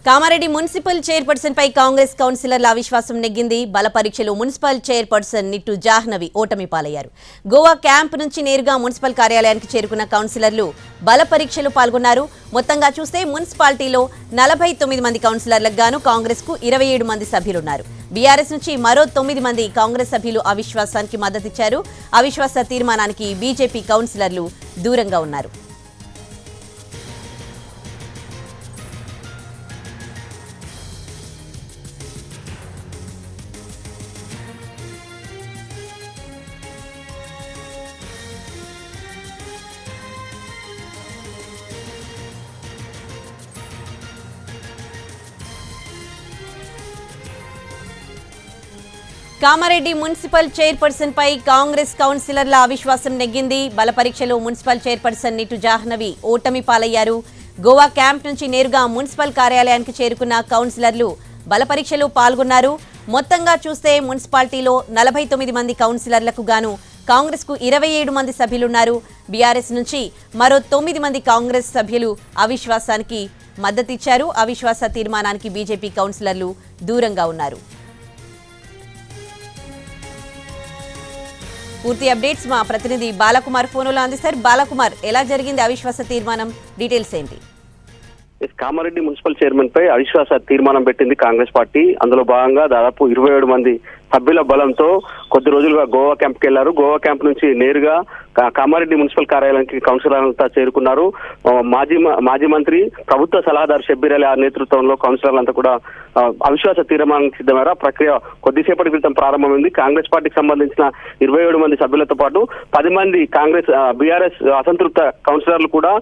Kamareddy municipal chairperson పై కాంగ్రెస్ కౌన్సిలర్ల అవిశ్వాసం నెగ్గింది. బల పరీక్షలో మున్సిపల్ చైర్పర్సన్ నిట్టు జాహ్నవి ఓటమి పాలయ్యారు. గోవా క్యాంప్ నుంచి నేరుగా మున్సిపల్ కార్యాలయానికి చేరుకున్న కౌన్సిలర్లు బల పరీక్షలో పాల్గొన్నారు. మొత్తంగా చూస్తే మున్సిపాలిటీలో 49 మంది కౌన్సిలర్లకు గాను కాంగ్రెస్ కు 27 మంది సభ్యులున్నారు. బీఆర్ఎస్ నుంచి మరో 9 మంది కాంగ్రెస్ సభ్యులు అవిశ్వాసానికి మద్దతిచ్చారు. అవిశ్వాస తీర్మానానికి బీజేపీ కౌన్సిలర్లు దూరంగా ఉన్నారు. కామారెడ్డి మున్సిపల్ చైర్పర్సన్ పై కాంగ్రెస్ కౌన్సిలర్ల అవిశ్వాసం నెగ్గింది. బల పరీక్షలో మున్సిపల్ చైర్పర్సన్ నిట్టు జాహ్నవి ఓటమి పాలయ్యారు. గోవా క్యాంప్ నుంచి నేరుగా మున్సిపల్ కార్యాలయానికి చేరుకున్న కౌన్సిలర్లు బల పరీక్షలో పాల్గొన్నారు. మొత్తంగా చూస్తే మున్సిపాలిటీలో 49 మంది కౌన్సిలర్లకు గాను కాంగ్రెస్ కు 27 మంది సభ్యులున్నారు. బీఆర్ఎస్ నుంచి మరో 9 మంది కాంగ్రెస్ సభ్యులు అవిశ్వాసానికి మద్దతిచ్చారు. అవిశ్వాస తీర్మానానికి బీజేపీ కౌన్సిలర్లు దూరంగా ఉన్నారు. పూర్తి అప్డేట్స్ మా ప్రతినిధి బాలకుమార్ ఫోన్లో అందిస్తారు. బాలకుమార్, ఎలా జరిగింది అవిశ్వాస తీర్మానం, డీటెయిల్స్ ఏంటి? కామారెడ్డి మున్సిపల్ చైర్మన్ పై అవిశ్వాస తీర్మానం పెట్టింది కాంగ్రెస్ పార్టీ. అందులో భాగంగా దాదాపు 27 మంది సభ్యుల బలంతో కొద్ది రోజులుగా గోవా క్యాంప్కి వెళ్లారు. గోవా క్యాంప్ నుంచి నేరుగా కామారెడ్డి మున్సిపల్ కార్యాలయానికి కౌన్సిలర్లంతా చేరుకున్నారు. మాజీ మంత్రి ప్రభుత్వ సలహాదారు షబ్బీర్ అలీ నేతృత్వంలో కౌన్సిలర్లంతా కూడా అవిశ్వాస తీర్మానానికి సిద్ధమయ్యారు. ప్రక్రియ కొద్దిసేపటి క్రితం ప్రారంభమైంది. కాంగ్రెస్ పార్టీకి సంబంధించిన 27 మంది సభ్యులతో పాటు 10 మంది కాంగ్రెస్ బీఆర్ఎస్ అసంతృప్త కౌన్సిలర్లు కూడా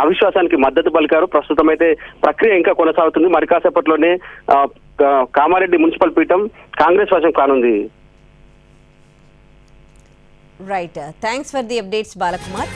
అవిశ్వాసానికి మద్దతు పలికారు. ప్రస్తుతం అయితే ప్రక్రియ ఇంకా కొనసాగుతుంది. మరి కాసేపట్లోనే కామారెడ్డి మున్సిపల్ పీఠం కాంగ్రెస్ వశం కానుంది. Right, thanks for the updates Balakumar.